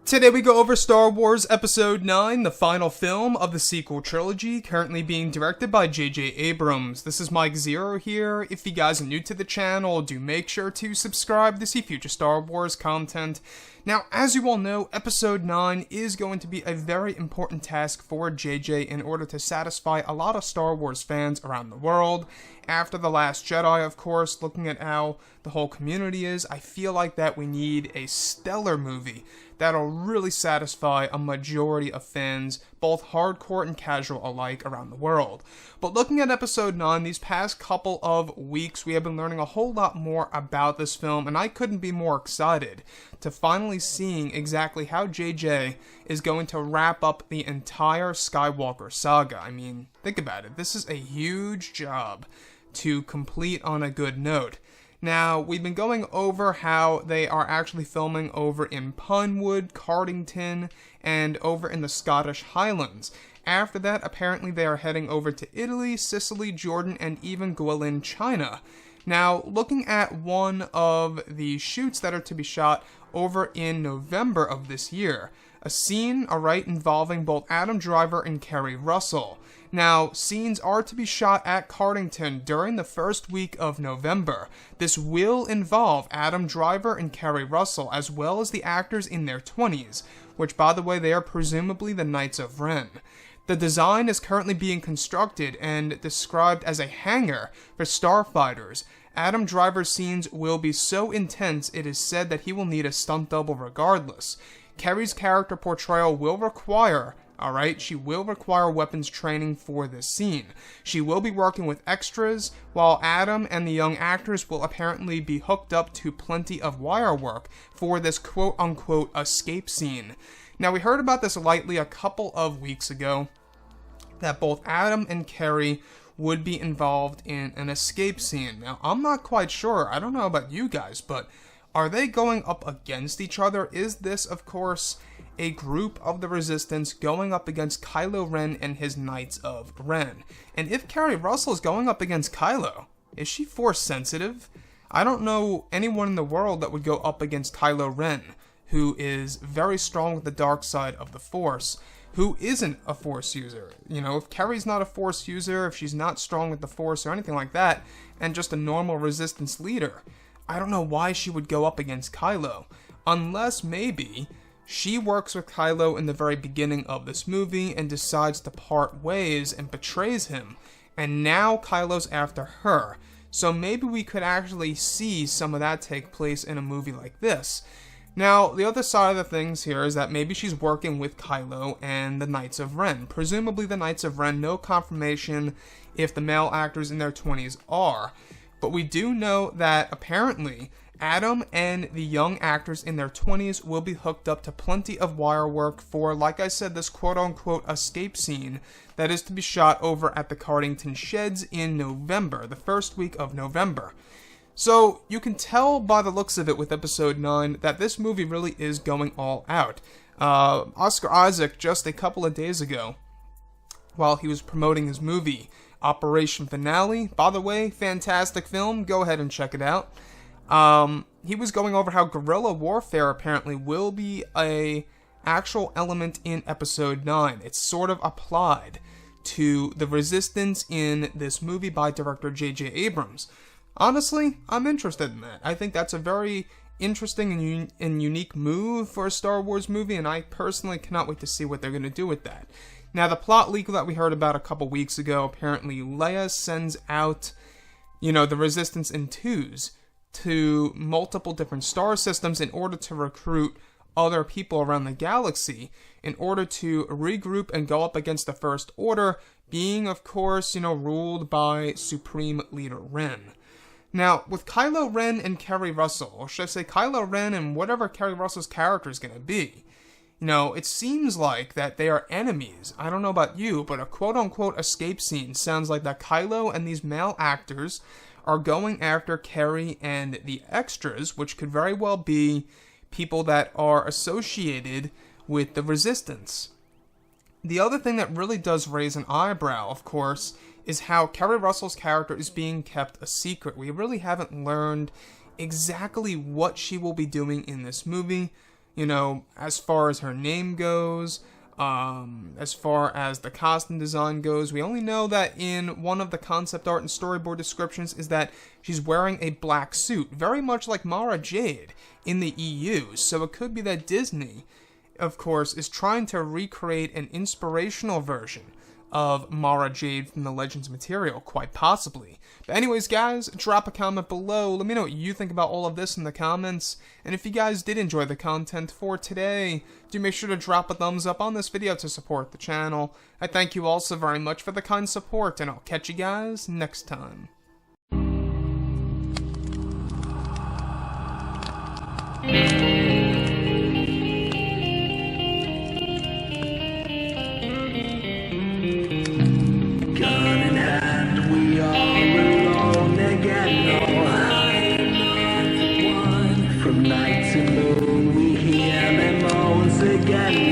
Today we go over Star Wars Episode 9, the final film of the sequel trilogy, currently being directed by J.J. Abrams. This is Mike Zero here. If you guys are new to the channel, do make sure to subscribe to see future Star Wars content. Now, as you all know, Episode 9 is going to be a very important task for JJ in order to satisfy a lot of Star Wars fans around the world. After The Last Jedi, of course, looking at how the whole community is, I feel like that we need a stellar movie that'll really satisfy a majority of fans, both hardcore and casual alike, around the world. But looking at Episode 9, these past couple of weeks, we have been learning a whole lot more about this film, and I couldn't be more excited to finally seeing exactly how JJ is going to wrap up the entire Skywalker saga. I mean, think about it. This is a huge job to complete on a good note. Now, we've been going over how they are actually filming over in Pinewood, Cardington, and over in the Scottish Highlands. After that, apparently they are heading over to Italy, Sicily, Jordan, and even Guilin, China. Now, looking at one of the shoots that are to be shot over in November of this year, a scene, involving both Adam Driver and Keri Russell. Now, scenes are to be shot at Cardington during the first week of November. This will involve Adam Driver and Keri Russell, as well as the actors in their 20s, which, by the way, they are presumably the Knights of Ren. The design is currently being constructed and described as a hangar for starfighters. Adam Driver's scenes will be so intense, it is said that he will need a stunt double regardless. Keri's character portrayal will require she will require weapons training for this scene. She will be working with extras, while Adam and the young actors will apparently be hooked up to plenty of wire work for this quote-unquote escape scene. Now, we heard about this lightly a couple of weeks ago, that both Adam and Keri would be involved in an escape scene. Now, I'm not quite sure. I don't know about you guys, but are they going up against each other? Is this, of course, a group of the Resistance going up against Kylo Ren and his Knights of Ren? And if Keri Russell is going up against Kylo, is she Force sensitive? I don't know anyone in the world that would go up against Kylo Ren, who is very strong with the dark side of the Force, who isn't a Force user. You know, if Keri's not a Force user, if she's not strong with the Force or anything like that, and just a normal Resistance leader, I don't know why she would go up against Kylo, unless maybe she works with Kylo in the very beginning of this movie and decides to part ways and betrays him, and now Kylo's after her. So maybe we could actually see some of that take place in a movie like this. Now, the other side of the things here is that maybe she's working with Kylo and the Knights of Ren. Presumably the Knights of Ren, no confirmation if the male actors in their 20s are. But we do know that apparently Adam and the young actors in their 20s will be hooked up to plenty of wire work for, like I said, this quote-unquote escape scene that is to be shot over at the Cardington Sheds in November, the first week of November. So you can tell by the looks of it with Episode 9 that this movie really is going all out. Oscar Isaac, just a couple of days ago, while he was promoting his movie, Operation Finale, by the way, fantastic film, go ahead and check it out. He was going over how guerrilla warfare apparently will be a actual element in Episode 9. It's sort of applied to the Resistance in this movie by director J.J. Abrams. Honestly, I'm interested in that. I think that's a very interesting and unique move for a Star Wars movie, and I personally cannot wait to see what they're going to do with that. Now, the plot leak that we heard about a couple weeks ago, apparently Leia sends out, the Resistance in twos to multiple different star systems in order to recruit other people around the galaxy in order to regroup and go up against the First Order, being, of course, ruled by Supreme Leader Ren. Now, with Kylo Ren and Keri Russell, or should I say Kylo Ren and whatever Keri Russell's character is going to be, it seems like that they are enemies. I don't know about you, but a quote-unquote escape scene sounds like that Kylo and these male actors are going after Keri and the extras, which could very well be people that are associated with the Resistance. The other thing that really does raise an eyebrow, of course, is how Keri Russell's character is being kept a secret. We really haven't learned exactly what she will be doing in this movie. as far as her name goes, as far as the costume design goes, we only know that in one of the concept art and storyboard descriptions is that she's wearing a black suit, very much like Mara Jade in the EU. So it could be that Disney, of course, is trying to recreate an inspirational version of Mara Jade from the Legends material, quite possibly. But anyways, guys, drop a comment below. Let me know what you think about all of this in the comments. And if you guys did enjoy the content for today, do make sure to drop a thumbs up on this video to support the channel. I thank you all so very much for the kind support, and I'll catch you guys next time. From night to moon we hear them moans again.